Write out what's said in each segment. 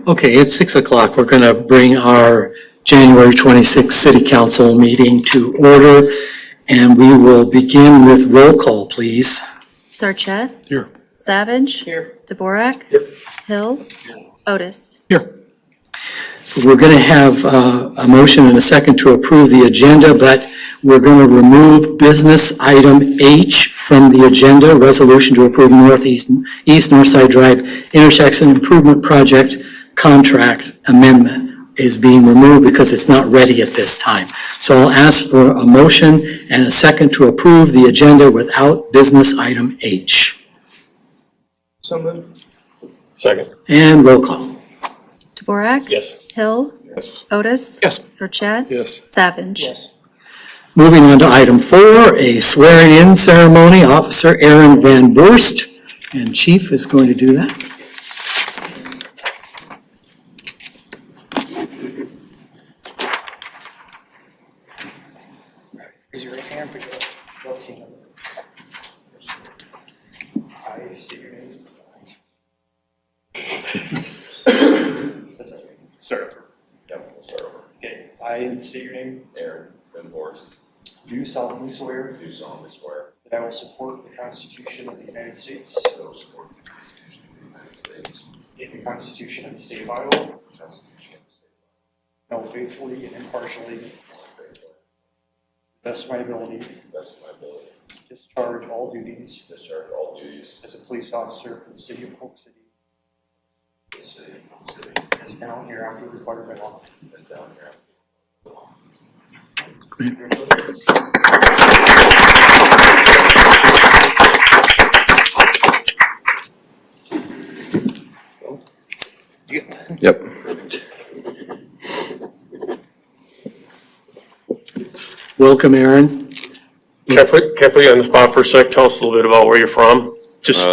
Okay, it's 6 o'clock. We're going to bring our January 26th City Council meeting to order, and we will begin with roll call, please. Sarchet? Here. Savage? Here. Dvorak? Here. Hill? Otis? Here. So we're going to have a motion and a second to approve the agenda, but we're going to remove business item H from the agenda, resolution to approve East Northside Drive intersection improvement project contract amendment is being removed because it's not ready at this time. So I'll ask for a motion and a second to approve the agenda without business item H. So moved. Second. And roll call. Dvorak? Yes. Hill? Yes. Otis? Yes. Sarchet? Yes. Savage? Yes. Moving on to item 4, a swearing-in ceremony, Officer Aaron Van Voorst, and Chief is going to do that. Raise your right hand, put your left hand up. I state your name. That's it. Start over. Yep, we'll start over. Okay, I state your name. Aaron Van Voorst, Do solemnly swear do solemnly swear that I will support the Constitution of the United States that I will support the Constitution of the United States, and the Constitution of the State of Iowa, the Constitution of the State and will faithfully and impartially, to of Iowa, to the best of my ability, the best of my ability, discharge all duties discharge all duties as a police officer for the city of Polk City, of the city, as now hereafter required by law. and down here. Yep. Welcome, Aaron. Can I put you on the spot for a sec? Tell us a little bit about where you're from. Just,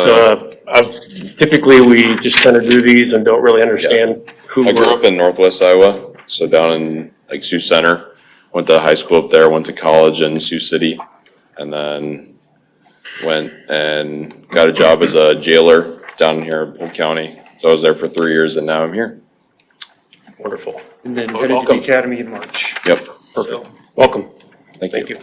typically we just kind of do these and don't really understand who I grew we're. up in Northwest Iowa, so down in like Sioux Center. Went to high school up there, went to college in Sioux City, and then went and got a job as a jailer down here in Polk County. So I was there for 3 years, and now I'm here. Wonderful. And then Well, headed to welcome. the academy in March. Yep. Perfect. Welcome. Thank you.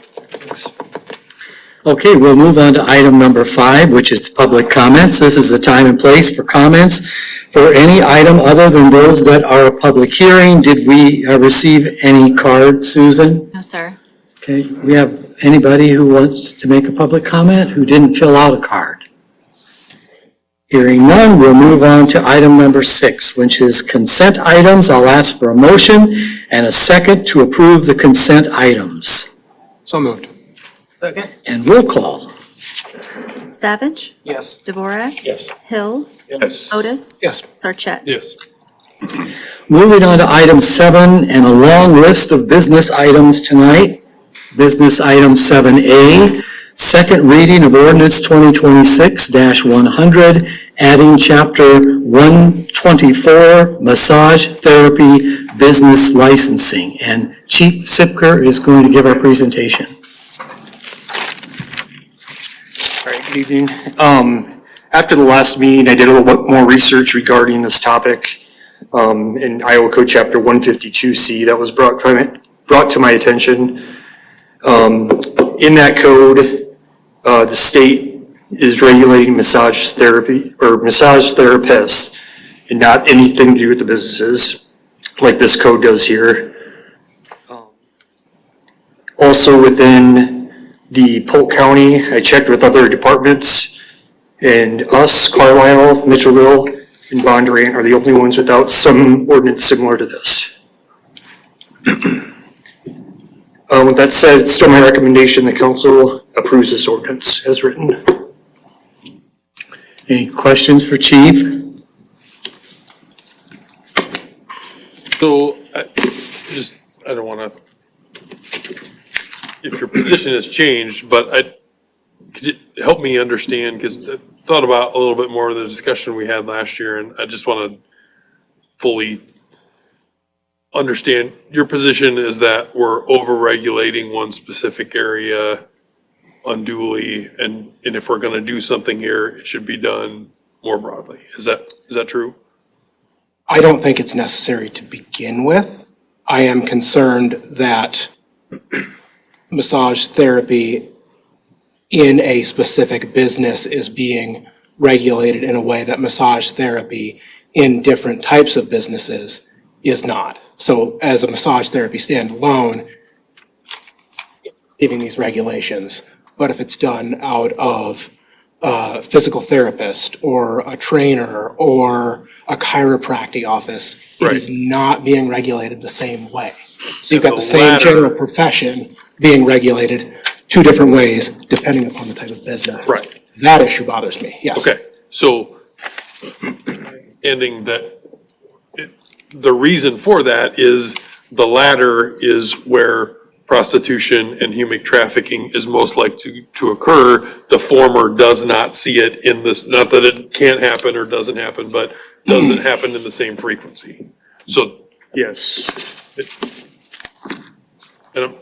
Okay, we'll move on to item number 5, which is public comments. This is the time and place for comments for any item other than those that are a public hearing. Did we receive any cards, Susan? No, sir. Okay, we have anybody who wants to make a public comment who didn't fill out a card? Hearing none, we'll move on to item number 6, which is consent items. I'll ask for a motion and a second to approve the consent items. So moved. Second? And roll call. Savage? Yes. Dvorak? Yes. Hill? Yes. Otis? Yes. Sarchet? Yes. Moving on to item 7 and a long list of business items tonight. Business item 7A, second reading of ordinance 2026-100, adding chapter 124, massage therapy business licensing. And Chief Sipker is going to give our presentation. All right, good evening. After the last meeting, I did a little bit more research regarding this topic in Iowa Code Chapter 152C that was brought to my attention. In that code, the state is regulating massage therapy or massage therapists and not anything to do with the businesses like this code does here. Also within the Polk County, I checked with other departments, and us, Carlisle, Mitchellville, and Bondurant are the only ones without some ordinance similar to this. With that said, it's still my recommendation the council approves this ordinance as written. Any questions for Chief? So, I don't wanna, if your position has changed, but could you help me understand, because I thought about a little bit more of the discussion we had last year, and I just wanna fully understand, your position is that we're over-regulating one specific area unduly, and if we're gonna do something here, it should be done more broadly. Is that true? I don't think it's necessary to begin with. I am concerned that massage therapy in a specific business is being regulated in a way that massage therapy in different types of businesses is not. So as a massage therapy standalone, it's receiving these regulations. But if it's done out of a physical therapist or a trainer or a chiropractic office, it is not being regulated the same way. So you've got the same general profession being regulated two different ways depending upon the type of business. Right. That issue bothers me, yes. Okay, so ending that, the reason for that is the latter is where prostitution and human trafficking is most likely to occur. The former does not see it in this, not that it can't happen or doesn't happen, but doesn't happen in the same frequency. So, Yes. and I'm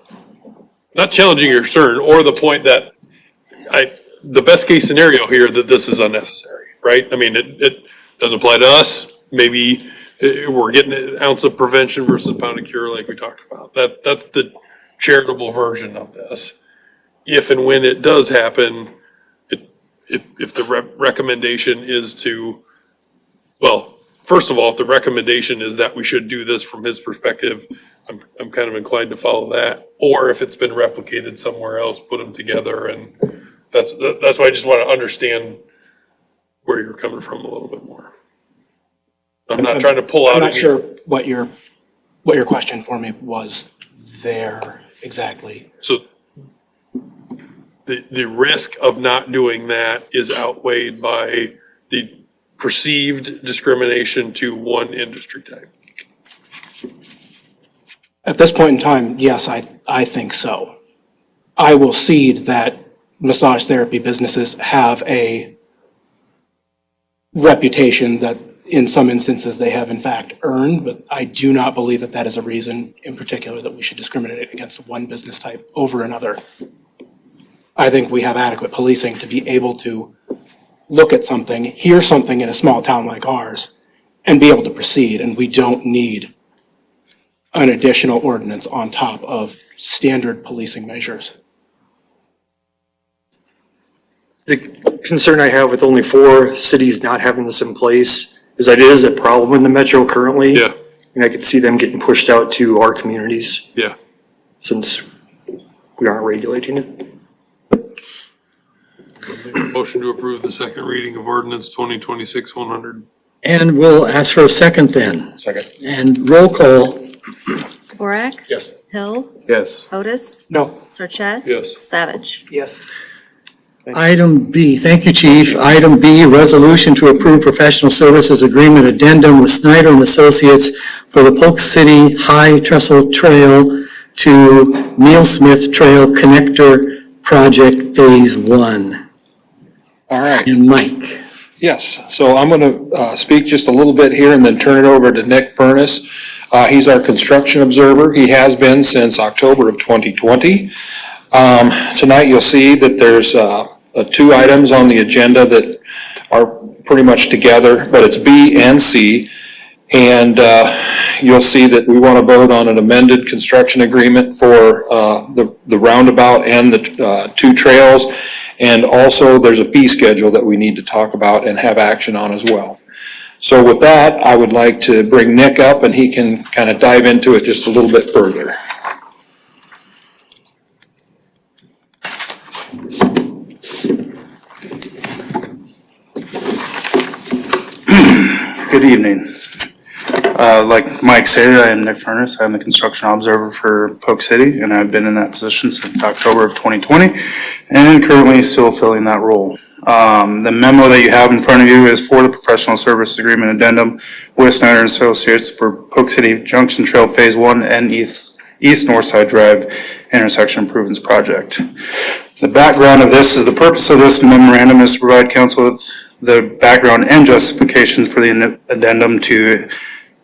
not challenging your concern or the point that the best case scenario here that this is unnecessary, right? I mean, it doesn't apply to us. Maybe we're getting an ounce of prevention versus a pound of cure like we talked about. That's the charitable version of this. If and when it does happen, if the recommendation is to, well, first of all, if the recommendation is that we should do this from his perspective, I'm kind of inclined to follow that. Or if it's been replicated somewhere else, put them together, and that's why I just want to understand where you're coming from a little bit more. I'm not trying to pull out. I'm not sure what your question for me was there exactly. So the risk of not doing that is outweighed by the perceived discrimination to one industry type. At this point in time, yes, I think so. I will cede that massage therapy businesses have a reputation that in some instances they have in fact earned, but I do not believe that that is a reason in particular that we should discriminate against one business type over another. I think we have adequate policing to be able to look at something, hear something in a small town like ours, and be able to proceed, and we don't need an additional ordinance on top of standard policing measures. The concern I have with only 4 cities not having this in place is that it is a problem in the metro currently. Yeah. And I could see them getting pushed out to our communities Yeah. since we aren't regulating it. Motion to approve the second reading of ordinance 2026-100. And we'll ask for a second then. Second. And roll call. Dvorak, Yes. Hill, Yes. Otis, No. Sarchet, Yes. Savage. Yes. Item B, thank you, Chief. Item B, resolution to approve professional services agreement addendum with Snyder and Associates for the Polk City High Trestle Trail to Neil Smith Trail Connector Project Phase 1. All right, And Mike. yes, so I'm going to speak just a little bit here and then turn it over to Nick Furness. He's our construction observer. He has been since October of 2020. Tonight you'll see that there's 2 items on the agenda that are pretty much together, but it's B and C. And you'll see that we want to vote on an amended construction agreement for the roundabout and the 2 trails. And also there's a fee schedule that we need to talk about and have action on as well. So with that, I would like to bring Nick up and he can kind of dive into it just a little bit further. Good evening. Like Mike said, I am Nick Furness. I'm the construction observer for Polk City, and I've been in that position since October of 2020, and currently still filling that role. The memo that you have in front of you is for the professional service agreement addendum with Snyder and Associates for Polk City Junction Trail Phase 1 and East Northside Drive intersection improvements project. The background of this is the purpose of this memorandum is to provide council with the background and justifications for the addendum to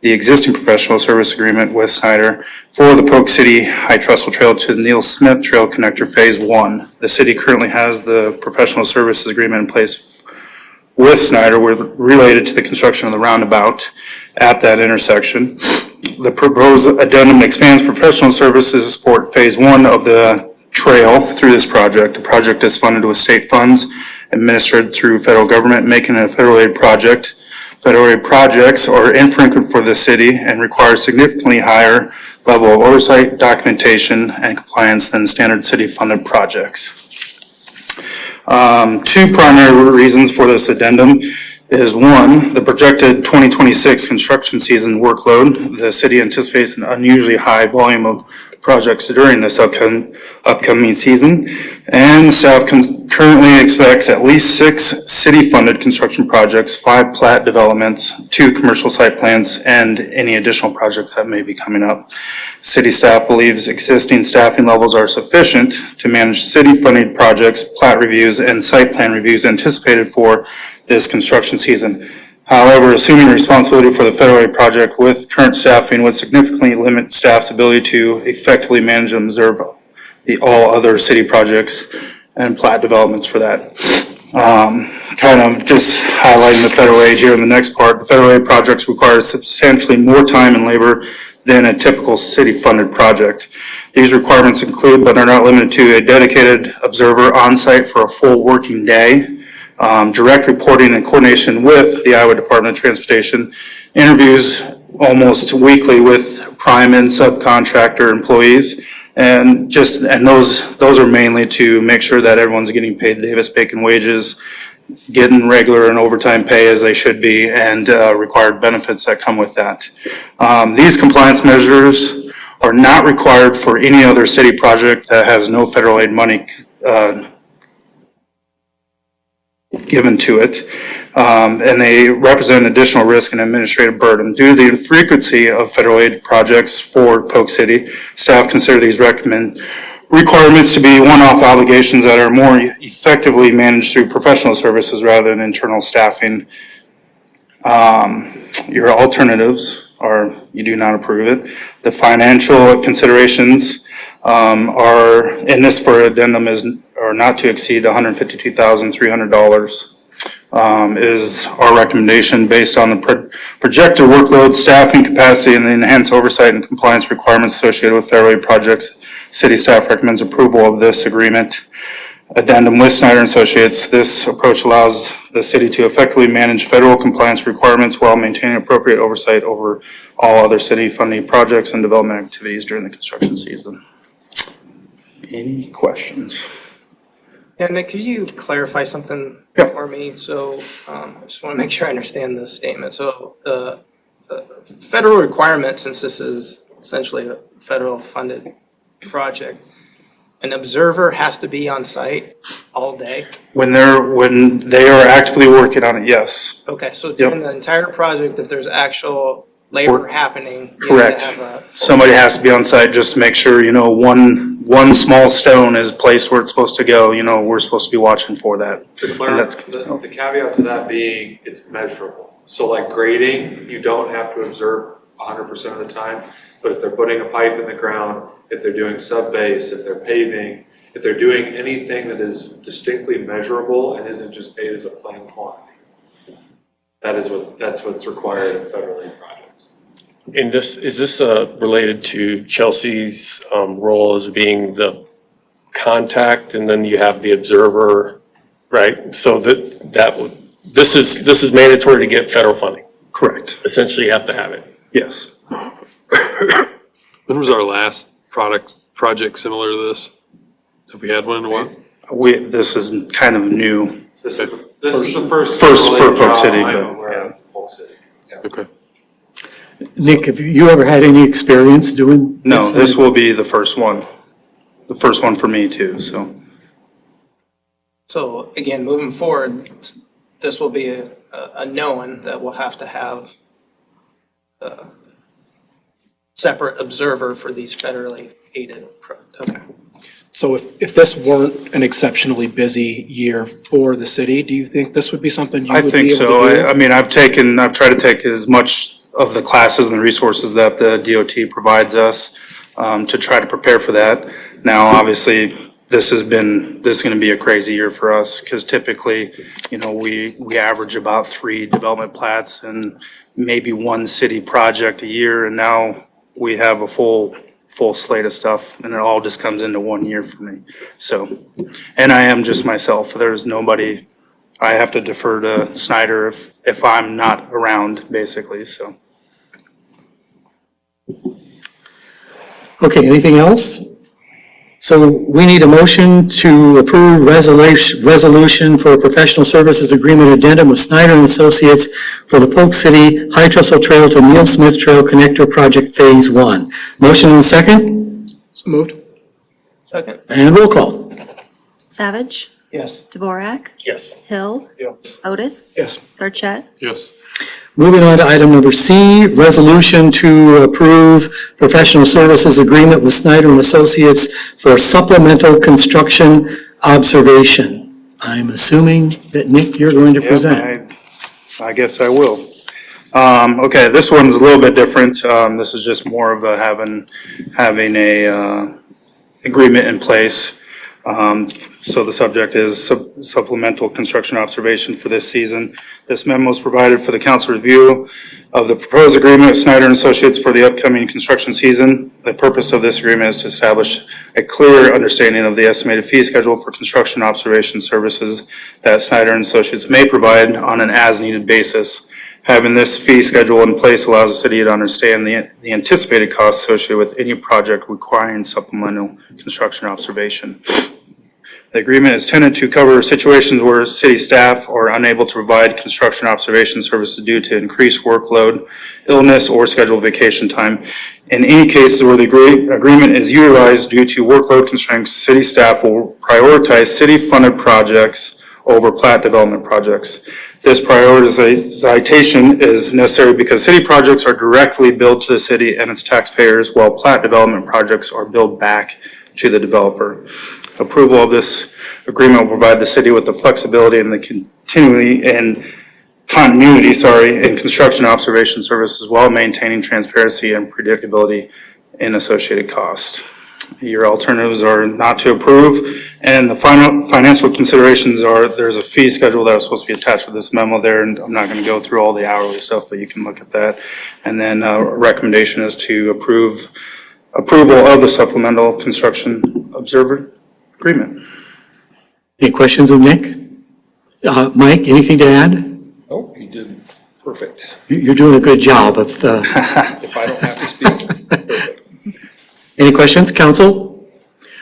the existing professional service agreement with Snyder for the Polk City High Trestle Trail to the Neil Smith Trail Connector Phase 1. The city currently has the professional services agreement in place with Snyder related to the construction of the roundabout at that intersection. The proposed addendum expands professional services to support phase one of the trail through this project. The project is funded with state funds administered through federal government, making it a federal aid project. Federal aid projects are infrequent for the city and require significantly higher level of oversight, documentation, and compliance than standard city-funded projects. Two primary reasons for this addendum is one, the projected 2026 construction season workload. The city anticipates an unusually high volume of projects during this upcoming season, and staff currently expects at least 6 city-funded construction projects, 5 plat developments, 2 commercial site plans, and any additional projects that may be coming up. City staff believes existing staffing levels are sufficient to manage city-funded projects, plat reviews, and site plan reviews anticipated for this construction season. However, assuming responsibility for the federal aid project with current staffing would significantly limit staff's ability to effectively manage and observe all other city projects and plat developments for that. Kind of just highlighting the federal aid here in the next part. The federal aid projects require substantially more time and labor than a typical city-funded project. These requirements include, but are not limited to, a dedicated observer on site for a full working day, direct reporting and coordination with the Iowa Department of Transportation, interviews almost weekly with prime and subcontractor employees, and those are mainly to make sure that everyone's getting paid Davis-Bacon wages, getting regular and overtime pay as they should be, and required benefits that come with that. These compliance measures are not required for any other city project that has no federal aid money given to it, and they represent additional risk and administrative burden. Due to the infrequency of federal aid projects for Polk City, staff consider these requirements to be one-off obligations that are more effectively managed through professional services rather than internal staffing. Your alternatives are you do not approve it. The financial considerations are, and this for addendum are not to exceed $152,300 is our recommendation based on the projected workload, staffing capacity, and the enhanced oversight and compliance requirements associated with federal aid projects. City staff recommends approval of this agreement. Addendum with Snyder and Associates. This approach allows the city to effectively manage federal compliance requirements while maintaining appropriate oversight over all other city funding projects and development activities during the construction season. Any questions? Yeah, Nick, could you clarify something for me? So I just want to make sure I understand this statement. So the federal requirement, since this is essentially a federal funded project, an observer has to be on site all day? When they are actively working on it, yes. Okay, so during the entire project, if there's actual labor happening, you Correct. have to have Somebody has to be on site just to make sure, one small stone is placed where it's supposed to go, we're supposed to be watching for that. The caveat to that being, it's measurable. So like grading, you don't have to observe 100% of the time, but if they're putting a pipe in the ground, if they're doing sub-base, if they're paving, if they're doing anything that is distinctly measurable and isn't just paid as a plain quantity, that's what's required in federal aid projects. And is this related to Chelsea's role as being the contact, and then you have the observer, right? So this is mandatory to get federal funding. Correct. Essentially, you have to have it. Yes. When was our last project similar to this? Have we had one in a while? This is kind of new. This is the first for federal aid Polk job City, I'm but, aware of, Polk City. Okay. Nick, have you ever had any experience doing No, this? this will be the first one. The first one for me too, so. So again, moving forward, this will be a known that we'll have to have a separate observer for these federally aided. Okay. So if this weren't an exceptionally busy year for the city, do you think this would be something you I would be think able to so. do? I mean, I've tried to take as much of the classes and the resources that the DOT provides us to try to prepare for that. Now, obviously, this is gonna be a crazy year for us because typically, we average about 3 development plats and maybe one city project a year, and now we have a full slate of stuff, and it all just comes into 1 year for me. So, and I am just myself. There's nobody, I have to defer to Snyder if I'm not around, basically, so. Okay, anything else? So we need a motion to approve resolution for a professional services agreement addendum with Snyder and Associates for the Polk City High Trestle Trail to Neil Smith Trail Connector Project Phase 1. Motion and a second, So moved. Second. and roll call. Savage, Yes. Dvorak, Yes. Hill, Yes. Otis. Yes. Sarchet, Yes. Moving on to item number C, resolution to approve professional services agreement with Snyder and Associates for supplemental construction observation. I'm assuming that, Nick, you're going to present. I guess I will. Okay, this one's a little bit different. This is just more of a having a agreement in place. So the subject is supplemental construction observation for this season. This memo is provided for the council review of the proposed agreement with Snyder and Associates for the upcoming construction season. The purpose of this agreement is to establish a clear understanding of the estimated fee schedule for construction observation services that Snyder and Associates may provide on an as-needed basis. Having this fee schedule in place allows the city to understand the anticipated costs associated with any project requiring supplemental construction observation. The agreement is intended to cover situations where city staff are unable to provide construction observation services due to increased workload, illness, or scheduled vacation time. In any cases where the agreement is utilized due to workload constraints, city staff will prioritize city-funded projects over plat development projects. This prioritization is necessary because city projects are directly billed to the city and its taxpayers, while plat development projects are billed back to the developer. Approval of this agreement will provide the city with the flexibility and the continuity in construction observation services while maintaining transparency and predictability in associated cost. Your alternatives are not to approve, and the final financial considerations are there's a fee schedule that was supposed to be attached with this memo there, and I'm not going to go through all the hourly stuff, but you can look at that. And then a recommendation is to approval of the supplemental construction observer agreement. Any questions of Nick? Mike, anything to add? Oh, he did perfect. You're doing a good job of, If I don't have to speak. any questions, council?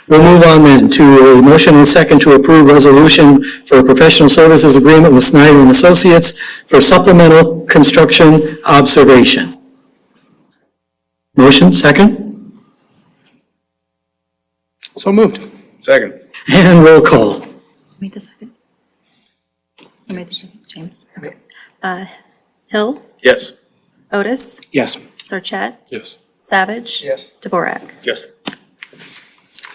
We'll move on then to a motion and second to approve resolution for a professional services agreement with Snyder and Associates for supplemental construction observation. Motion, second, So moved. Second. and roll call. made the second. You made the second, James. Okay. Hill, Yes. Otis, Yes. Sarchet, Yes. Savage. Yes. Dvorak. Yes.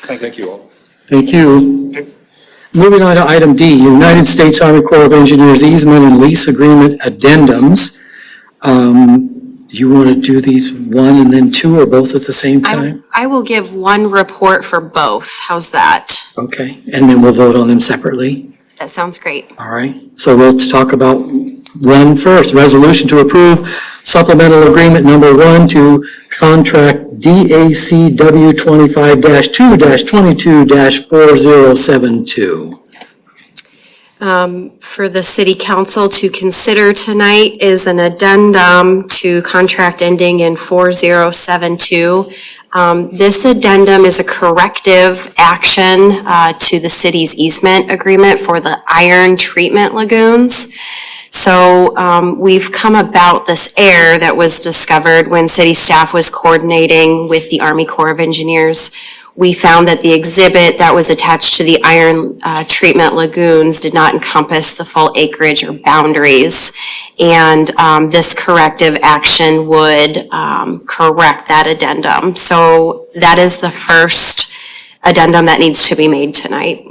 Thank you all. Thank you. Moving on to item D, United States Army Corps of Engineers easement and lease agreement addendums. You want to do these one and then two, or both at the same time? I will give one report for both. How's that? Okay, and then we'll vote on them separately. That sounds great. All right, so we'll talk about one first. Resolution to approve supplemental agreement number 1 to contract DACW 25-2-22-4072. For the city council to consider tonight is an addendum to contract ending in 4072. This addendum is a corrective action to the city's easement agreement for the iron treatment lagoons. So we've come about this error that was discovered when city staff was coordinating with the Army Corps of Engineers. We found that the exhibit that was attached to the iron treatment lagoons did not encompass the full acreage or boundaries. And this corrective action would correct that addendum. So that is the first addendum that needs to be made tonight.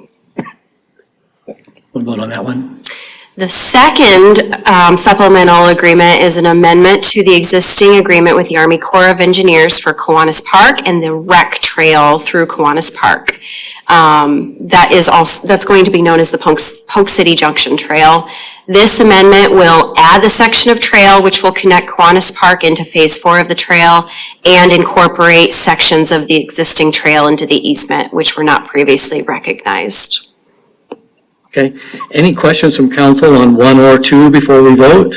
We'll vote on that one. The second supplemental agreement is an amendment to the existing agreement with the Army Corps of Engineers for Kiwanis Park and the rec trail through Kiwanis Park. That is also, that's going to be known as the Polk City Junction Trail. This amendment will add the section of trail which will connect Kiwanis Park into Phase 4 of the trail and incorporate sections of the existing trail into the easement, which were not previously recognized. Okay, any questions from council on 1 or 2 before we vote?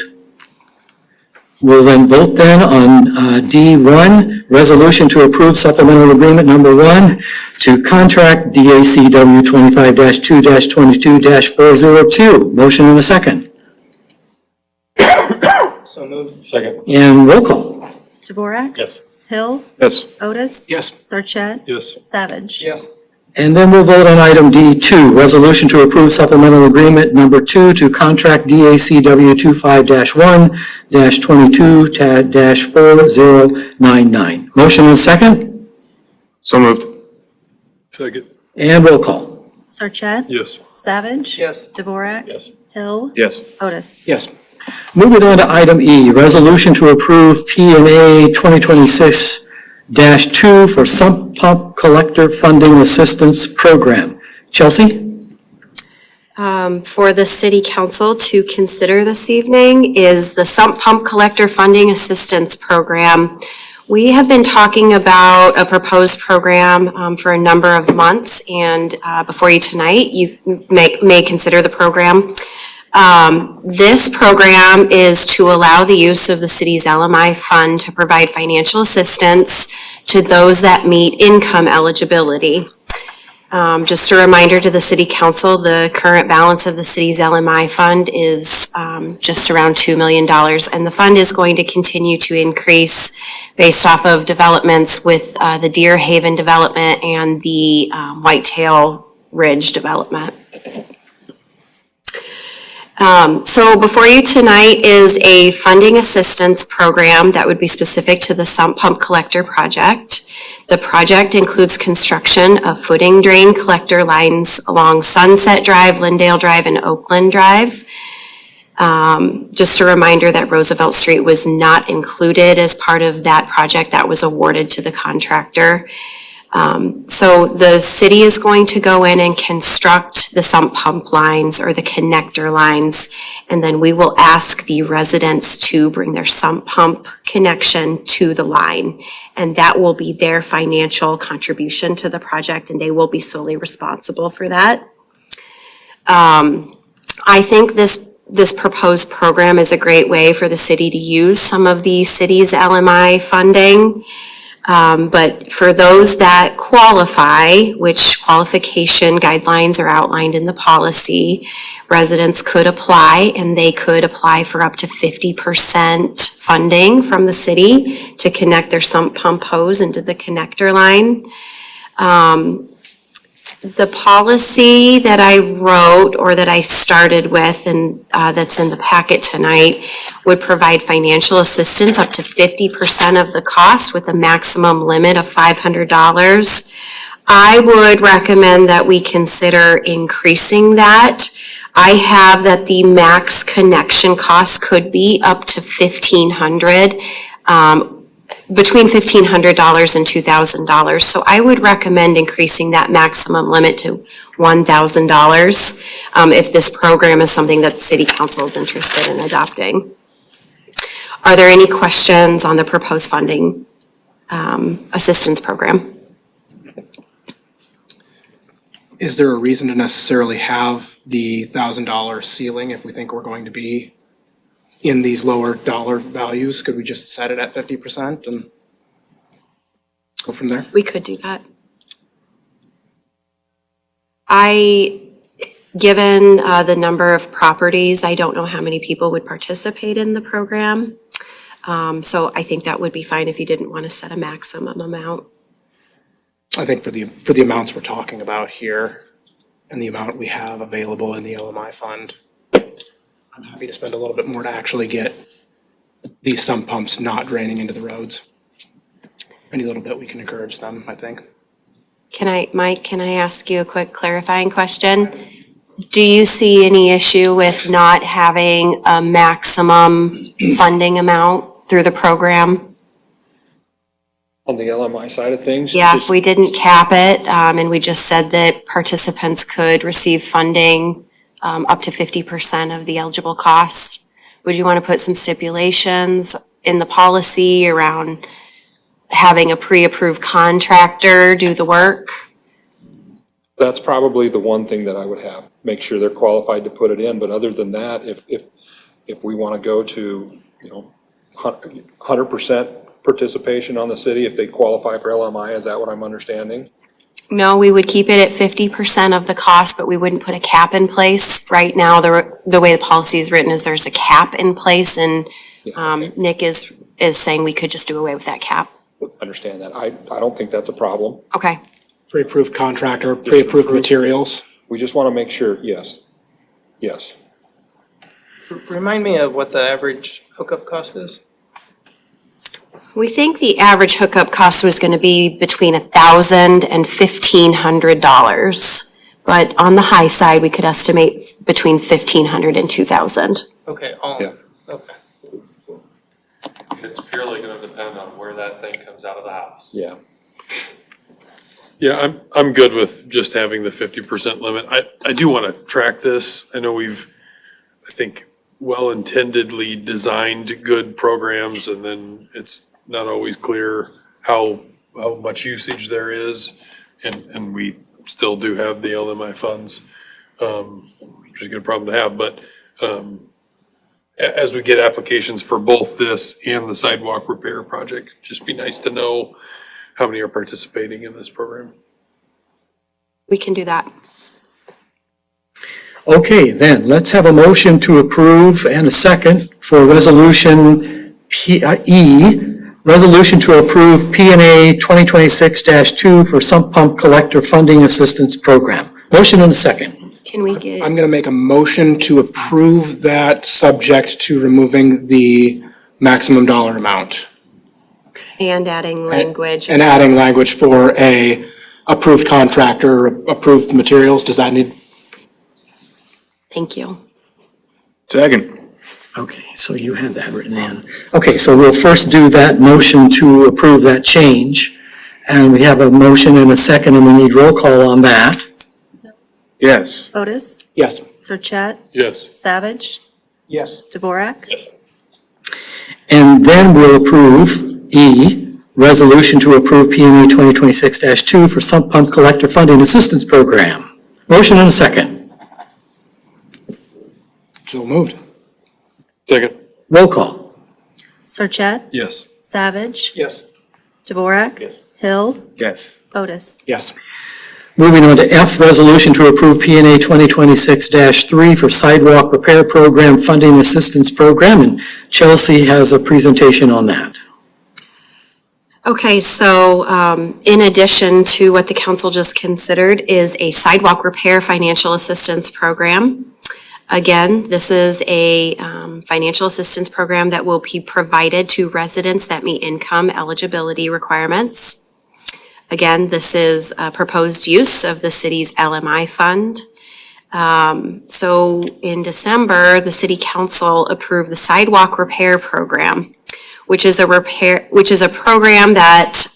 We'll then vote then on D1, resolution to approve supplemental agreement number 1 to contract DACW 25-2-22-402. Motion and a second. So moved. Second. And roll call. Dvorak. Yes. Hill. Yes. Otis. Yes. Sarchet. Yes. Savage. Yes. And then we'll vote on item D2, resolution to approve supplemental agreement number 2 to contract DACW 25-1-22-4099. Motion and second. So moved. Second. And roll call. Sarchet. Yes. Savage. Yes. Dvorak. Yes. Hill. Yes. Otis. Yes. Moving on to item E, resolution to approve P&A 2026-2 for Sump Pump Collector Funding Assistance Program. Chelsea? For the city council to consider this evening is the Sump Pump Collector Funding Assistance Program. We have been talking about a proposed program for a number of months, and before you tonight, you may consider the program. This program is to allow the use of the city's LMI fund to provide financial assistance to those that meet income eligibility. Just a reminder to the city council, the current balance of the city's LMI fund is just around $2 million, and the fund is going to continue to increase based off of developments with the Deer Haven development and the Whitetail Ridge development. So before you tonight is a funding assistance program that would be specific to the Sump Pump Collector project. The project includes construction of footing drain collector lines along Sunset Drive, Lindale Drive, and Oakland Drive. Just a reminder that Roosevelt Street was not included as part of that project that was awarded to the contractor. So the city is going to go in and construct the sump pump lines or the connector lines, and then we will ask the residents to bring their sump pump connection to the line. And that will be their financial contribution to the project, and they will be solely responsible for that. I think this proposed program is a great way for the city to use some of the city's LMI funding. But for those that qualify, which qualification guidelines are outlined in the policy, residents could apply, and they could apply for up to 50% funding from the city to connect their sump pump hose into the connector line. The policy that I wrote or that I started with and that's in the packet tonight would provide financial assistance up to 50% of the cost with a maximum limit of $500. I would recommend that we consider increasing that. I have that the max connection cost could be up to $1,500. Between $1,500 and $2,000. So I would recommend increasing that maximum limit to $1,000 if this program is something that the city council is interested in adopting. Are there any questions on the proposed funding assistance program? Is there a reason to necessarily have the $1,000 ceiling if we think we're going to be in these lower dollar values? Could we just set it at 50% and go from there? We could do that. Given the number of properties, I don't know how many people would participate in the program. So I think that would be fine if you didn't want to set a maximum amount. I think for the amounts we're talking about here and the amount we have available in the LMI fund, I'm happy to spend a little bit more to actually get these sump pumps not draining into the roads. Any little bit we can encourage them, I think. Mike, can I ask you a quick clarifying question? Do you see any issue with not having a maximum funding amount through the program? On the LMI side of things? Yeah, if just- we didn't cap it, and we just said that participants could receive funding, up to 50% of the eligible costs, would you want to put some stipulations in the policy around having a pre-approved contractor do the work? That's probably the one thing that I would have, make sure they're qualified to put it in, but other than that, if we want to go to, 100% participation on the city, if they qualify for LMI, is that what I'm understanding? No, we would keep it at 50% of the cost, but we wouldn't put a cap in place. Right now, the way the policy is written is there's a cap in place, and Nick is saying we could just do away with that cap. Understand that. I don't think that's a problem. Okay. Pre-approved contractor, pre-approved materials. We just want to make sure, yes. Yes. Remind me of what the average hookup cost is? We think the average hookup cost was going to be between $1,000 and $1,500. But on the high side, we could estimate between $1,500 and $2,000. Okay, all, Yeah. okay. It's purely gonna depend on where that thing comes out of the house. Yeah. Yeah, I'm good with just having the 50% limit. I do want to track this. I know we've, I think, well-intendedly designed good programs, and then it's not always clear how much usage there is, and we still do have the LMI funds, which is a good problem to have, but as we get applications for both this and the sidewalk repair project, just be nice to know how many are participating in this program. We can do that. Okay, then, let's have a motion to approve and a second for resolution resolution to approve P&A 2026-2 for Sump Pump Collector Funding Assistance Program. Motion and a second. Can we get, I'm going to make a motion to approve that, subject to removing the maximum dollar amount and adding language? and adding language for a approved contractor, approved materials. Does that need? Thank you. Second. Okay, so you had that written in. Okay, so we'll first do that motion to approve that change. And we have a motion and a second, and we need roll call on that. Yes. Otis, Yes. Sarchet, Yes. Savage, Yes. Dvorak. Yes. And then we'll approve E, resolution to approve P&A 2026-2 for Sump Pump Collector Funding Assistance Program. Motion and a second. So moved. Second. Roll call. Sarchet, Yes. Savage, Yes. Dvorak. Yes. Hill, Yes. Otis. Yes. Moving on to F, resolution to approve P&A 2026-3 for Sidewalk Repair Program Funding Assistance Program, and Chelsea has a presentation on that. Okay, so in addition to what the council just considered is a sidewalk repair financial assistance program. Again, this is a financial assistance program that will be provided to residents that meet income eligibility requirements. Again, this is a proposed use of the city's LMI fund. So in December, the city council approved the sidewalk repair program, which is a program that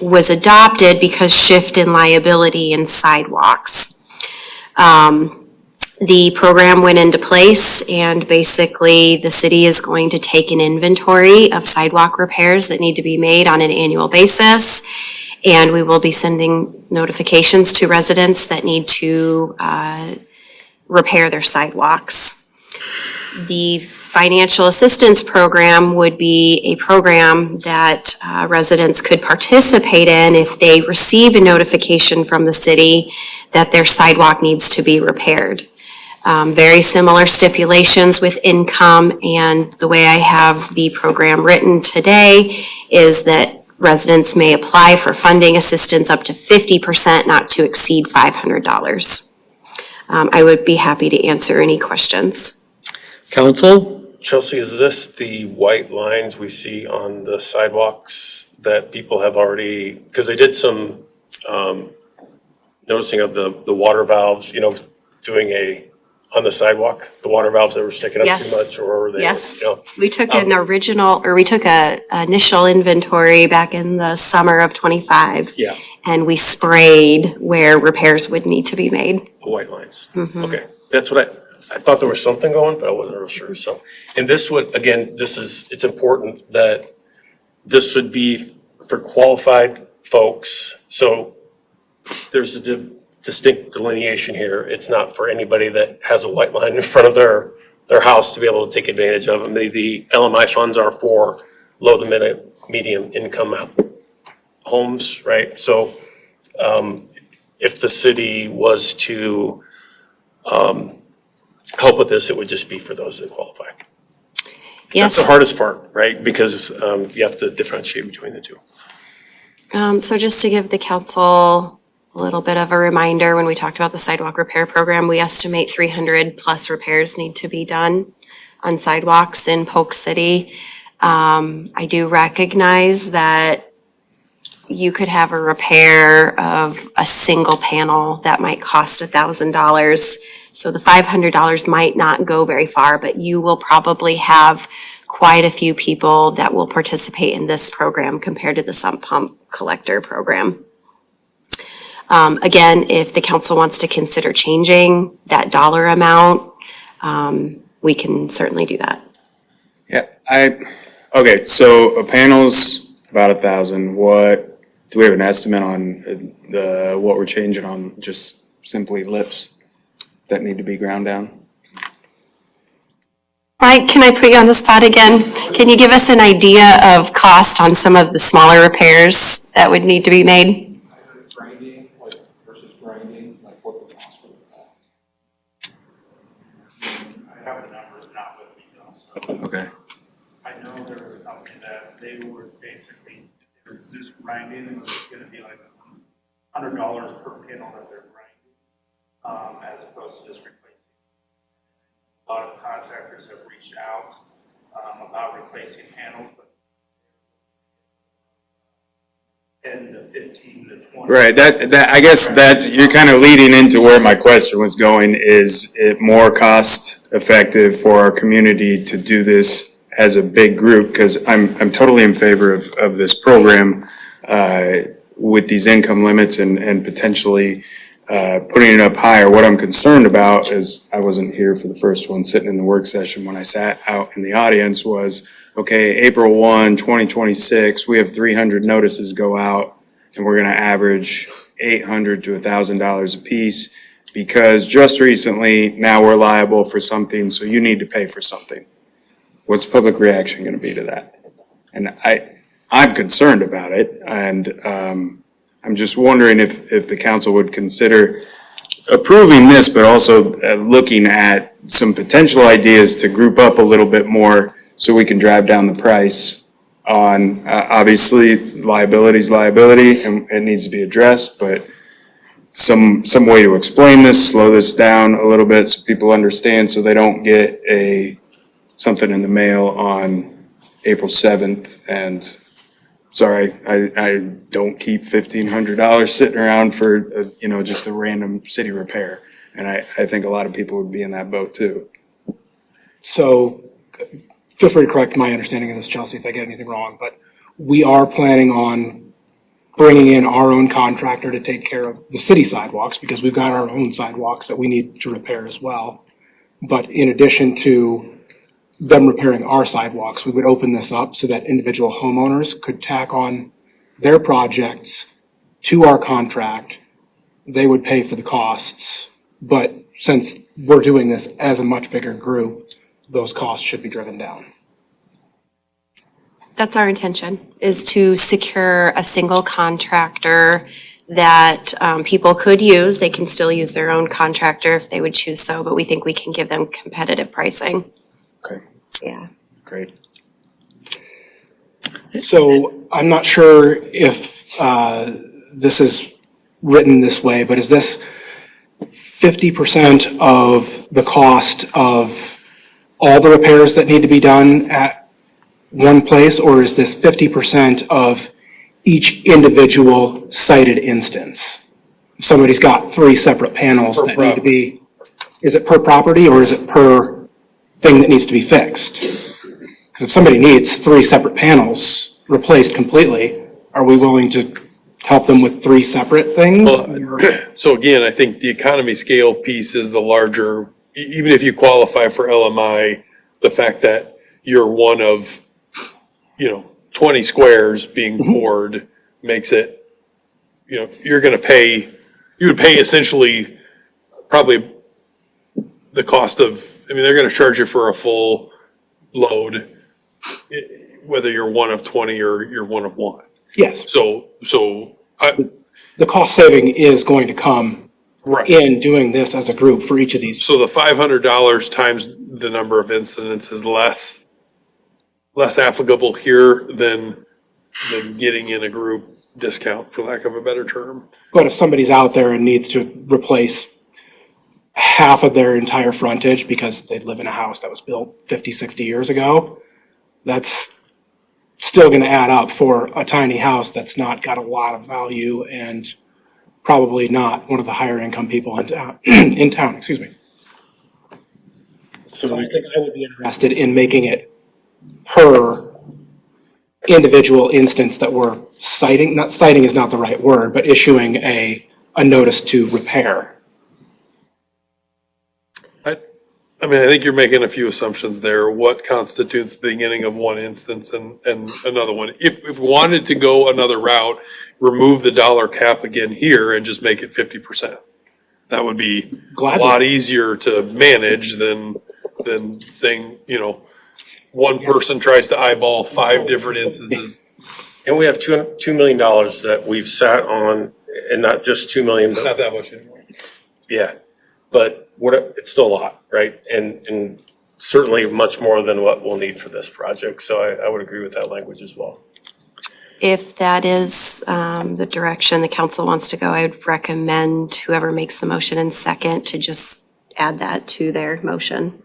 was adopted because shift in liability in sidewalks. The program went into place, and basically the city is going to take an inventory of sidewalk repairs that need to be made on an annual basis. And we will be sending notifications to residents that need to repair their sidewalks. The financial assistance program would be a program that residents could participate in if they receive a notification from the city that their sidewalk needs to be repaired. Very similar stipulations with income, and the way I have the program written today is that residents may apply for funding assistance up to 50%, not to exceed $500. I would be happy to answer any questions. Council? Chelsea, is this the white lines we see on the sidewalks that people have already, because they did some noticing of the water valves, doing on the sidewalk? The water valves that were sticking up too Yes. much, or they, Yes, you know? we took we took a initial inventory back in the summer of '25. Yeah. And we sprayed where repairs would need to be made. The white lines. Okay, that's what I thought there was something going, but I wasn't real sure, so. And this would, again, it's important that this would be for qualified folks, so there's a distinct delineation here. It's not for anybody that has a white line in front of their house to be able to take advantage of them. The LMI funds are for low to medium income homes, right? So, if the city was to, help with this, it would just be for those that qualify. Yes. That's the hardest part, right? Because, you have to differentiate between the two. So just to give the council a little bit of a reminder, when we talked about the sidewalk repair program, we estimate 300 plus repairs need to be done on sidewalks in Polk City. I do recognize that you could have a repair of a single panel that might cost $1,000. So the $500 might not go very far, but you will probably have quite a few people that will participate in this program compared to the sump pump collector program. Again, if the council wants to consider changing that dollar amount, we can certainly do that. Yeah, okay, so a panel's about 1,000. What, do we have an estimate on what we're changing on just simply lips that need to be ground down? Mike, can I put you on the spot again? Can you give us an idea of cost on some of the smaller repairs that would need to be made? Grinding, versus grinding, what the cost would be. I have the numbers not with me though, so. Okay. I know there was a company that they were basically, they were just grinding, and it was gonna be like $100 per panel that they're grinding, as opposed to just replacing. A lot of contractors have reached out, about replacing panels, but 10 to 15 to 20. Right, I guess you're kind of leading into where my question was going. Is it more cost effective for our community to do this as a big group? Because I'm totally in favor of this program, with these income limits and potentially putting it up higher. What I'm concerned about is, I wasn't here for the first one, sitting in the work session when I sat out in the audience, was, okay, April 1, 2026, we have 300 notices go out, and we're gonna average $800 to $1,000 a piece, because just recently, now we're liable for something, so you need to pay for something. What's the public reaction gonna be to that? And I'm concerned about it, and I'm just wondering if the council would consider approving this, but also looking at some potential ideas to group up a little bit more so we can drive down the price on, obviously, liability's liability and it needs to be addressed, but some way to explain this, slow this down a little bit so people understand, so they don't get something in the mail on April 7th and, sorry, I don't keep $1,500 sitting around for, just a random city repair. And I think a lot of people would be in that boat too. So feel free to correct my understanding of this, Chelsea, if I get anything wrong, but we are planning on bringing in our own contractor to take care of the city sidewalks, because we've got our own sidewalks that we need to repair as well. But in addition to them repairing our sidewalks, we would open this up so that individual homeowners could tack on their projects to our contract. They would pay for the costs, but since we're doing this as a much bigger group, those costs should be driven down. That's our intention, is to secure a single contractor that people could use. They can still use their own contractor if they would choose so, but we think we can give them competitive pricing. Okay, Yeah. great. So I'm not sure if this is written this way, but is this 50% of the cost of all the repairs that need to be done at one place, or is this 50% of each individual cited instance? If somebody's got 3 separate panels that need to be, is it per property or is it per thing that needs to be fixed? Because if somebody needs 3 separate panels replaced completely, are we willing to help them with 3 separate things? So again, I think the economy scale piece is the larger, even if you qualify for LMI, the fact that you're one of, 20 squares being poured makes it, you're gonna pay, you would pay essentially probably the cost of, they're gonna charge you for a full load, whether you're one of 20 or you're one of 1. Yes, So the cost saving is going to come right. in doing this as a group for each of these. So the $500 times the number of incidents is less applicable here than getting in a group discount, for lack of a better term. But if somebody's out there and needs to replace half of their entire frontage because they live in a house that was built 50, 60 years ago, that's still gonna add up for a tiny house that's not got a lot of value and probably not one of the higher income people in town, excuse me. So I think I would be interested in making it per individual instance that we're citing, not citing is not the right word, but issuing a notice to repair. I think you're making a few assumptions there. What constitutes the beginning of one instance and another one? If we wanted to go another route, remove the dollar cap again here and just make it 50%. That would be a lot easier to manage than saying, one person tries to eyeball 5 different instances. And we have $2 million that we've sat on, and not just 2 million, It's but not that much anymore. yeah. But it's still a lot, right? And certainly much more than what we'll need for this project. So I would agree with that language as well. If that is the direction the council wants to go, I would recommend whoever makes the motion and second to just add that to their motion.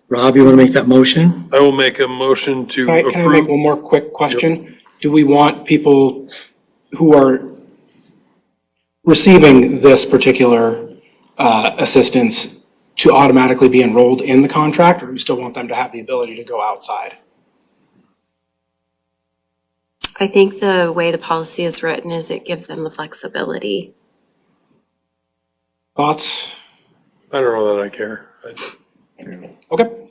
Rob, you want to make that motion? I will make a motion to Can I make approve. one more quick question? Do we want people who are receiving this particular assistance to automatically be enrolled in the contract, or do we still want them to have the ability to go outside? I think the way the policy is written is it gives them the flexibility. Thoughts? I don't know that I care. Okay.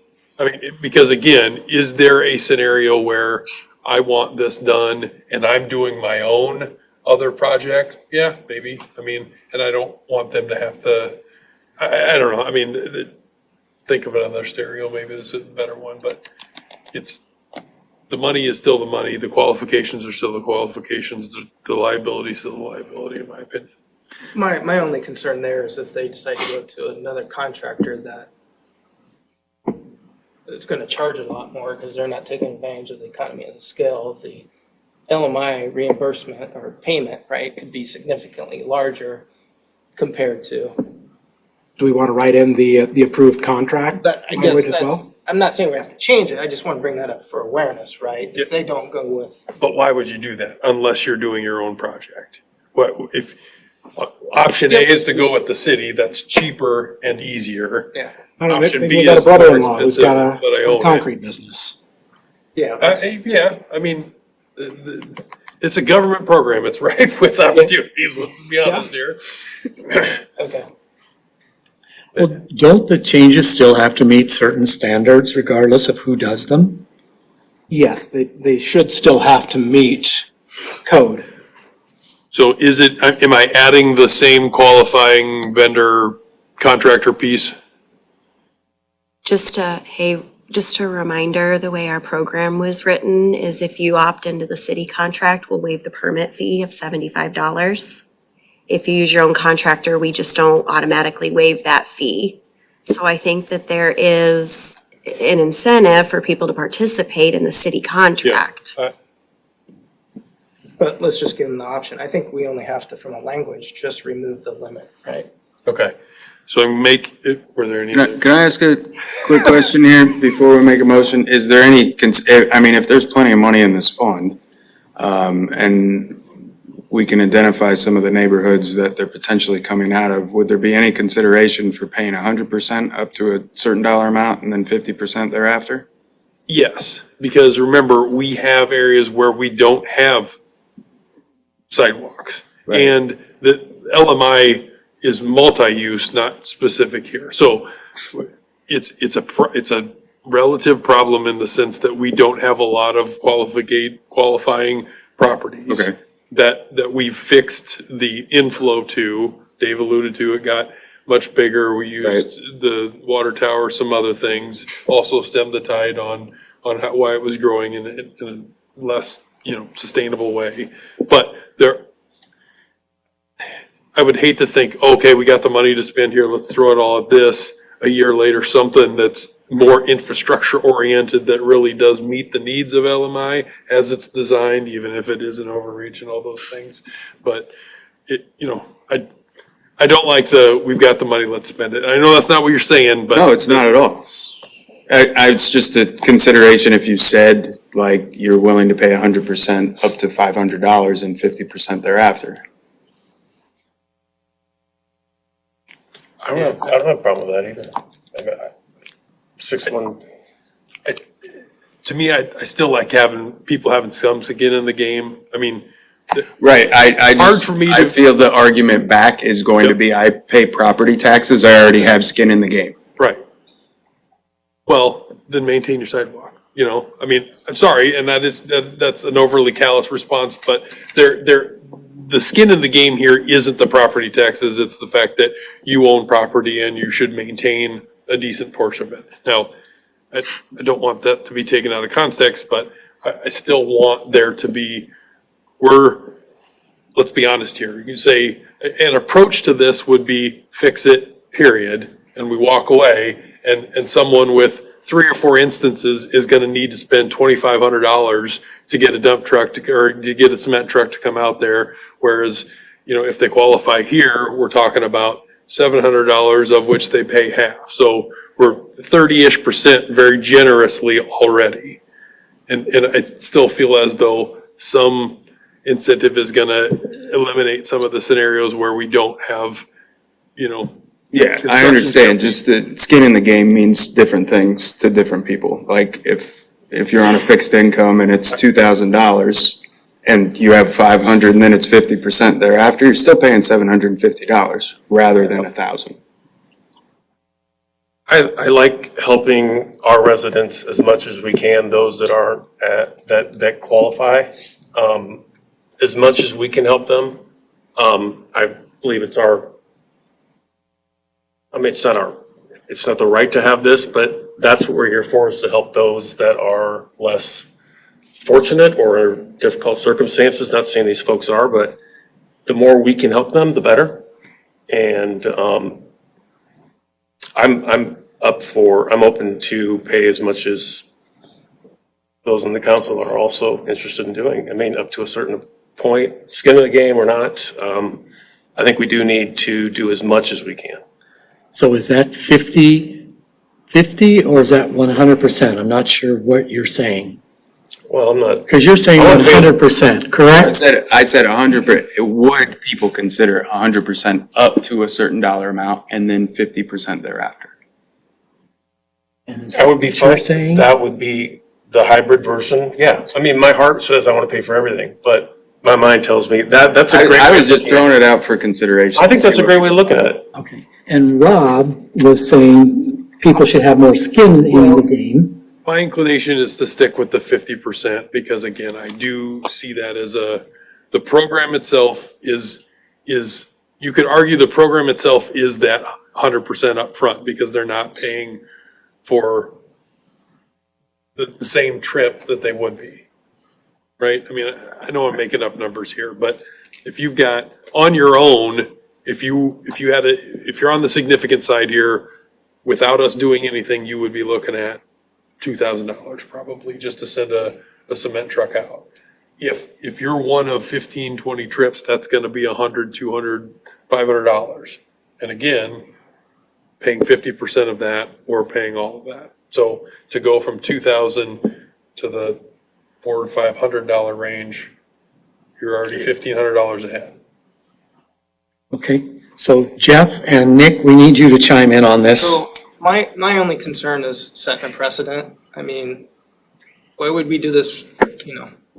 Because again, is there a scenario where I want this done and I'm doing my own other project? Yeah, maybe. And I don't want them to have to, I don't know. Think of another stereo, maybe this is a better one, but the money is still the money. The qualifications are still the qualifications. The liability is still the liability, in my opinion. My only concern there is if they decide to go to another contractor that it's gonna charge a lot more because they're not taking advantage of the economy of the scale of the LMI reimbursement or payment, right, could be significantly larger compared to. Do we want to write in the approved contract That, I language guess as that's, well? I'm not saying we have to change it, I just want to bring that up for awareness, right? If they don't go with, But why would you do that unless you're doing your own project? What if option A is to go with the city, that's cheaper and easier. yeah, I don't know, Option maybe B you got a is more brother-in-law who's expensive, got but I own a it. concrete business. yeah. that's- It's a government program. It's right with opportunities, let's be honest here. Okay. Well, don't the changes still have to meet certain standards regardless of who does them? Yes, they should still have to meet code. So am I adding the same qualifying vendor contractor piece? Just a reminder, the way our program was written is if you opt into the city contract, we'll waive the permit fee of $75. If you use your own contractor, we just don't automatically waive that fee. So I think that there is an incentive for people to participate in the city contract. But let's just give them the option. I think we only have to, from a language, just remove the limit, right? Okay. So were there any? Can I ask a quick question here before we make a motion? Is there any, if there's plenty of money in this fund, and we can identify some of the neighborhoods that they're potentially coming out of, would there be any consideration for paying 100% up to a certain dollar amount and then 50% thereafter? Yes, because remember, we have areas where we don't have sidewalks. Right. And the LMI is multi-use, not specific here. So it's a relative problem in the sense that we don't have a lot of qualifying properties. Okay. That we've fixed the inflow to. Dave alluded to, it got much bigger. We used the water tower, some other things, also stemmed the tide on why it was growing in a less, sustainable way. But I would hate to think, okay, we got the money to spend here, let's throw it all at this. A year later, something that's more infrastructure oriented that really does meet the needs of LMI as it's designed, even if it is an overreach and all those things. But I don't like we've got the money, let's spend it. And I know that's not what you're saying, but. No, it's not at all. It's just a consideration if you said, like, you're willing to pay 100% up to $500 and 50% thereafter. I don't have a problem with that either. 6-1, To me, I still like people having some skin in the game. I mean, Right, Hard for me I to- feel the argument back is going to be, I pay property taxes, I already have skin in the game. right. Well, then maintain your sidewalk, I mean, I'm sorry, and that's an overly callous response, but the skin in the game here isn't the property taxes, it's the fact that you own property and you should maintain a decent portion of it. Now, I don't want that to be taken out of context, but I still want there to be, let's be honest here, you can say, an approach to this would be fix it, period, and we walk away, and someone with 3 or 4 instances is gonna need to spend $2,500 to get a dump truck or to get a cement truck to come out there, whereas, if they qualify here, we're talking about $700 of which they pay half. So we're 30-ish% very generously already. And I still feel as though some incentive is gonna eliminate some of the scenarios where we don't have, Yeah, I understand, just the skin in the game means different things to different people. Like, if you're on a fixed income and it's $2,000 and you have 500 and then it's 50% thereafter, you're still paying $750 rather than $1,000. I like helping our residents as much as we can, those that aren't that qualify. As much as we can help them. I believe it's not the right to have this, but that's what we're here for, is to help those that are less fortunate or difficult circumstances. Not saying these folks are, but the more we can help them, the better. And I'm open to pay as much as those in the council are also interested in doing. I mean, up to a certain point, skin in the game or not, I think we do need to do as much as we can. So is that 50/50 or is that 100%? I'm not sure what you're saying. Well, I'm not. Because you're saying I wanna pay- 100%, correct? I said 100%, would people consider 100% up to a certain dollar amount and then 50% thereafter? And is That would be what you're fine. saying? That would be the hybrid version. Yeah. I mean, my heart says I want to pay for everything, but my mind tells me that's a great. I was just throwing it out for consideration. I think that's a great way to look at it. Okay. And Rob was saying people should have more skin in the game. My inclination is to stick with the 50% because again, I do see that as the program itself is, you could argue the program itself is that 100% upfront because they're not paying for the same trip that they would be, right? I mean, I know I'm making up numbers here, but if you've got on your own, if you're on the significant side here, without us doing anything, you would be looking at $2,000 probably just to send a cement truck out. If you're one of 15, 20 trips, that's gonna be $100, $200, $500. And again, paying 50% of that or paying all of that. So to go from 2,000 to the $400 or $500 range You're already $1,500 ahead. Okay, so Jeff and Nick, we need you to chime in on this. So my only concern is setting a precedent. I mean, why would we do this,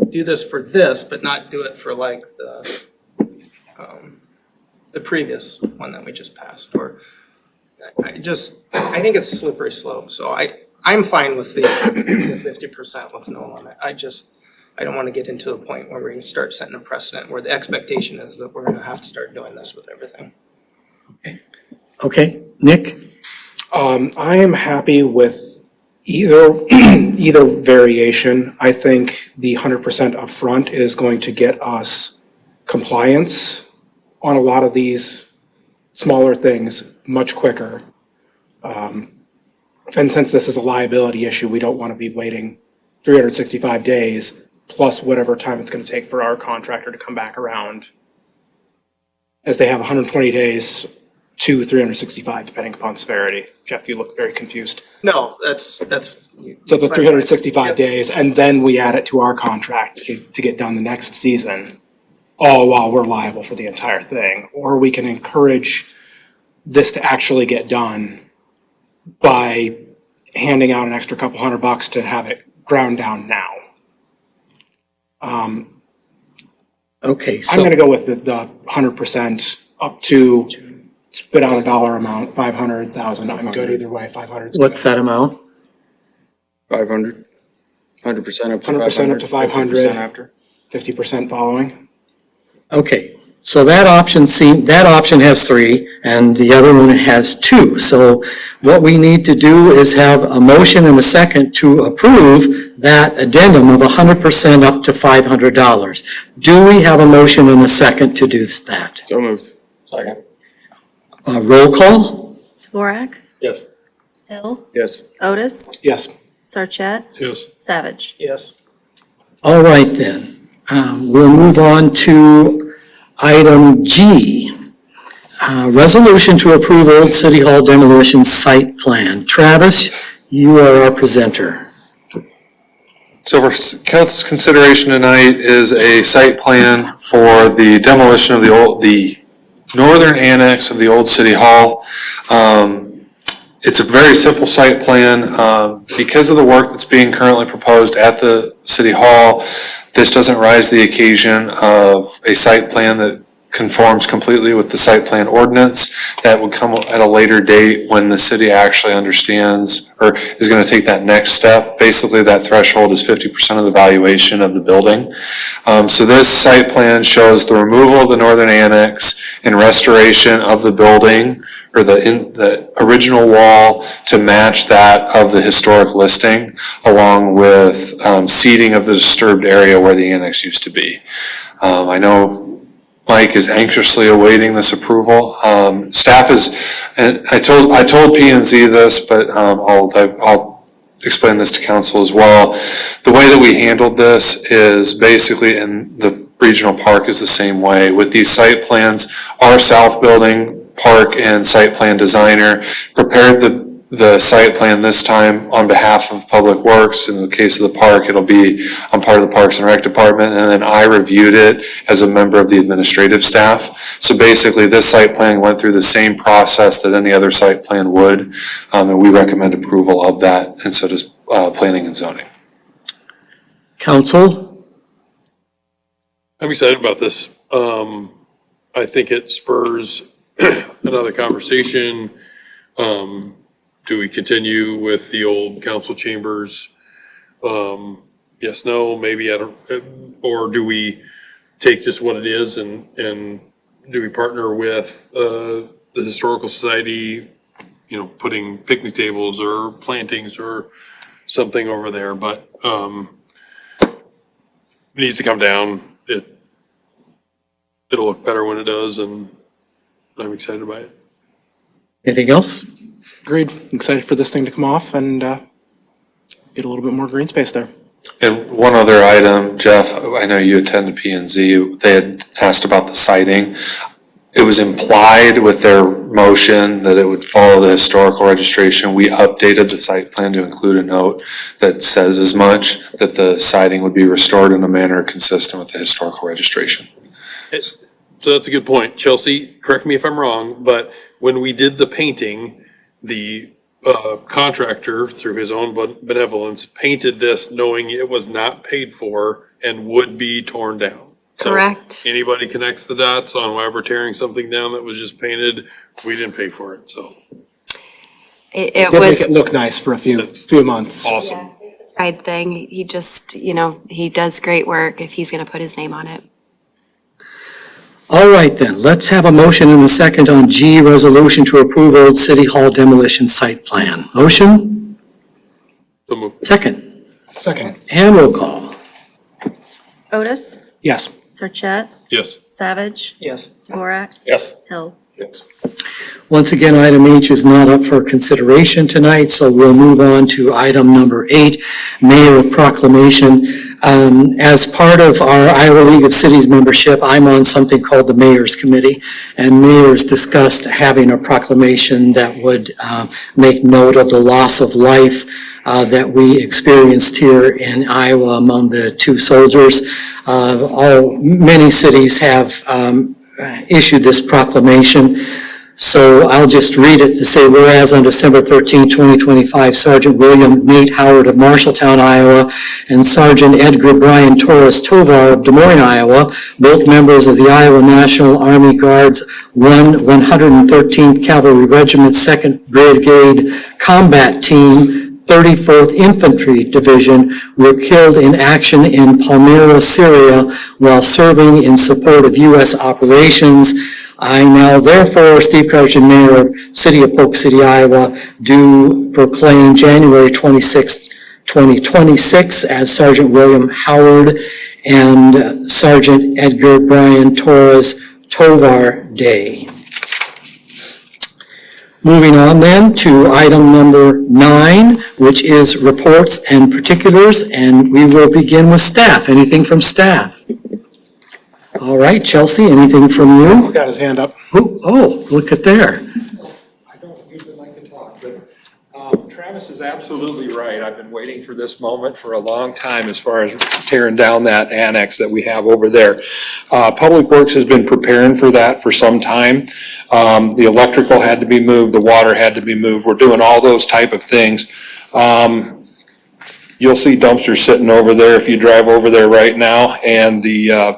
do this for this, but not do it for like the previous one that we just passed? Or I think it's a slippery slope. So I'm fine with the 50% with no limit. I don't want to get into a point where we start setting a precedent where the expectation is that we're going to have to start doing this with everything. Okay, Nick? I am happy with either variation. I think the 100% upfront is going to get us compliance on a lot of these smaller things much quicker. And since this is a liability issue, we don't want to be waiting 365 days plus whatever time it's going to take for our contractor to come back around, as they have 120 days to 365, depending upon severity. Jeff, you look very confused. No, that's. So the 365 days, and then we add it to our contract to get done the next season, all while we're liable for the entire thing. Or we can encourage this to actually get done by handing out an extra couple $100 to have it ground down now. Okay, so. I'm gonna go with the 100% up to, spit out a dollar amount, 500,000. I'm good either way, 500. What's that amount? 500? 100% up to 100% up to 500. 50% after? 50% following. Okay, so that option has 3 and the other one has 2. So what we need to do is have a motion and a second to approve that addendum of 100% up to $500. Do we have a motion and a second to do that? So moved. Second. Roll call? Dvorak, Yes. Hill, Yes. Otis, Yes. Sarchet, Yes. Savage. Yes. All right then, we'll move on to item G. Resolution to approve Old City Hall demolition site plan. Travis, you are our presenter. So for council's consideration tonight is a site plan for the demolition of the northern annex of the old city hall. It's a very simple site plan. Because of the work that's being currently proposed at the city hall, this doesn't rise to the occasion of a site plan that conforms completely with the site plan ordinance. That would come at a later date when the city actually understands or is going to take that next step. Basically, that threshold is 50% of the valuation of the building. So this site plan shows the removal of the northern annex and restoration of the building or the original wall to match that of the historic listing, along with seeding of the disturbed area where the annex used to be. I know Mike is anxiously awaiting this approval. Staff is, and I told P&Z this, but I'll explain this to council as well. The way that we handled this is basically, and the regional park is the same way. With these site plans, our south building park and site plan designer prepared the site plan this time on behalf of Public Works. In the case of the park, it'll be on part of the Parks and Rec Department, and then I reviewed it as a member of the administrative staff. So basically, this site plan went through the same process that any other site plan would, and we recommend approval of that, and so does planning and zoning. Council? I'm excited about this. I think it spurs another conversation. Do we continue with the old council chambers? Yes, no, maybe, I don't, or do we take just what it is and do we partner with the Historical Society, putting picnic tables or plantings or something over there, but it needs to come down. It'll look better when it does, and I'm excited about it. Anything else? Agreed. Excited for this thing to come off and get a little bit more green space there. And one other item, Jeff, I know you attended P&Z, they had asked about the siding. it was implied with their motion that it would follow the historical registration. We updated the site plan to include a note that says as much, that the siding would be restored in a manner consistent with the historical registration. So that's a good point. Chelsea, correct me if I'm wrong, but when we did the painting, the contractor, through his own benevolence, painted this knowing it was not paid for and would be torn down. So Correct. anybody connects the dots on why we're tearing something down that was just painted, we didn't pay for it, so It Did make was it look nice for a few months. awesome. a pride thing. He just, he does great work if he's going to put his name on it. All right then, let's have a motion and a second on G, resolution to approve Old City Hall demolition site plan. Motion? So move. Second. Second, And roll call. Otis, yes. Sarchet, Yes. Savage, Yes. Dvorak, Yes. Hill. Yes. Once again, item H is not up for consideration tonight, so we'll move on to item number 8, Mayor Proclamation. As part of our Iowa League of Cities membership, I'm on something called the Mayor's Committee, and mayors discussed having a proclamation that would make note of the loss of life that we experienced here in Iowa among the 2 soldiers. Many cities have issued this proclamation. So I'll just read it to say, whereas on December 13, 2025, Sergeant William Nate Howard of Marshalltown, Iowa, and Sergeant Edgar Brian Torres Tovar of Des Moines, Iowa, both members of the Iowa National Army Guard's 113th Cavalry Regiment, 2nd Brigade Combat Team, 34th Infantry Division, were killed in action in Palmyra, Syria, while serving in support of U.S. operations. I now therefore, Steve Carson, Mayor of City of Polk City, Iowa, do proclaim January 26, 2026 as Sergeant William Howard and Sergeant Edgar Brian Torres Tovar Day. Moving on then to item number 9, which is reports and particulars, and we will begin with staff. Anything from staff? All right, Chelsea, anything from you? He's got his hand up. Oh, look at there. I don't usually like to talk, but Travis is absolutely right. I've been waiting for this moment for a long time as far as tearing down that annex that we have over there. Public Works has been preparing for that for some time. The electrical had to be moved, the water had to be moved. We're doing all those type of things. You'll see dumpsters sitting over there if you drive over there right now, and the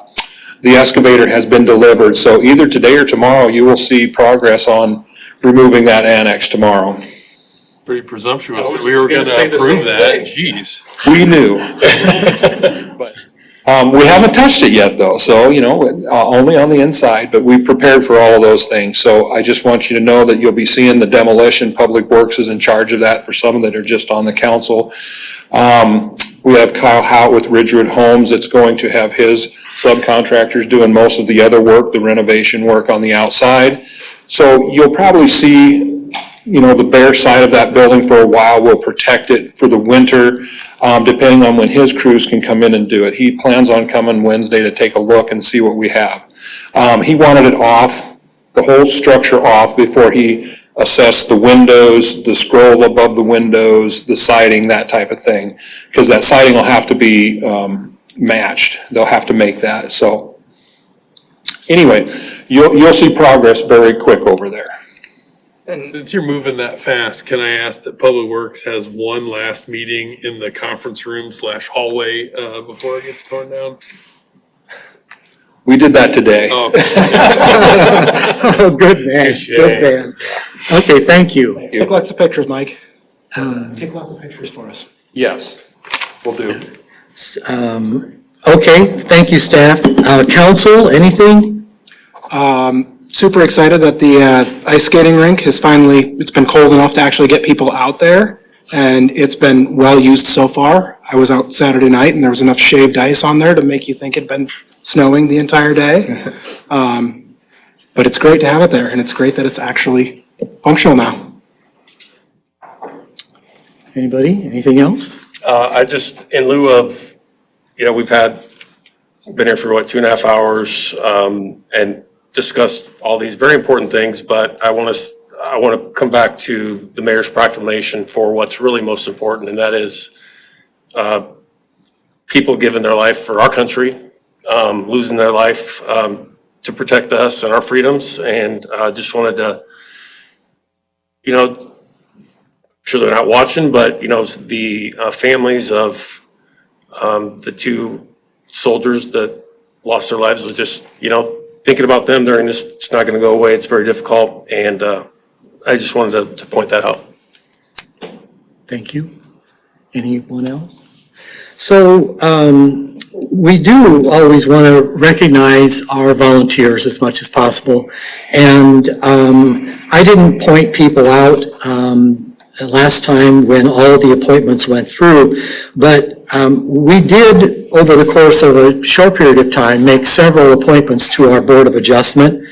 excavator has been delivered, so either today or tomorrow, you will see progress on removing that annex tomorrow. Pretty presumptuous I that was we were gonna gonna say the approve same that, thing. jeez. We knew. But, we haven't touched it yet, though, so, only on the inside, but we prepared for all of those things. So I just want you to know that you'll be seeing the demolition. Public Works is in charge of that for some that are just on the council. We have Kyle Hout with Ridgewood Homes that's going to have his subcontractors doing most of the other work, the renovation work on the outside. So you'll probably see, the bare side of that building for a while. We'll protect it for the winter, depending on when his crews can come in and do it. He plans on coming Wednesday to take a look and see what we have. He wanted it off, the whole structure off, before he assessed the windows, the scroll above the windows, the siding, that type of thing. Because that siding will have to be matched. They'll have to make that. So anyway, you'll see progress very quick over there. Since you're moving that fast, can I ask that Public Works has one last meeting in the conference room / hallway before it gets torn down? We did that today. Oh, Oh, good man, good man. Okay, thank you. Take lots of pictures, Mike. Take lots of pictures for us. Yes, will do. Okay, thank you, staff. Council, anything? Super excited that the ice skating rink has it's been cold enough to actually get people out there, and it's been well used so far. I was out Saturday night and there was enough shaved ice on there to make you think it'd been snowing the entire day. But it's great to have it there, and it's great that it's actually functional now. Anybody, anything else? I just, in lieu of, we've been here for 2.5 hours, and discussed all these very important things, but I want to come back to the mayor's proclamation for what's really most important, and that is people giving their life for our country, losing their life to protect us and our freedoms. And just wanted to, I'm sure they're not watching, but, the families of the two soldiers that lost their lives was just, thinking about them during this. It's not going to go away. It's very difficult. And I just wanted to point that out. Thank you. Anyone else? So we do always want to recognize our volunteers as much as possible. And I didn't point people out last time when all the appointments went through, but we did, over the course of a short period of time, make several appointments to our Board of Adjustment,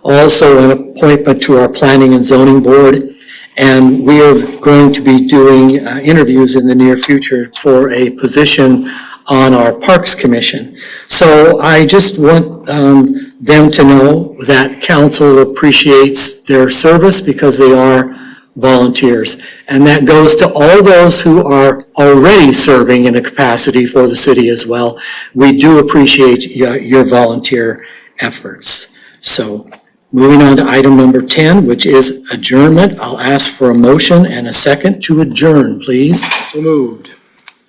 also an appointment to our Planning and Zoning Board, and we are going to be doing interviews in the near future for a position on our Parks Commission. So I just want them to know that council appreciates their service because they are volunteers. And that goes to all those who are already serving in a capacity for the city as well. We do appreciate your volunteer efforts. So moving on to item number 10, which is adjournment. I'll ask for a motion and a second to adjourn, please. So moved.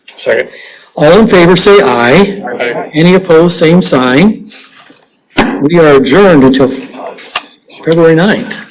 Second. All in favor, say aye. Aye. Any opposed, same sign. We are adjourned until February 9th.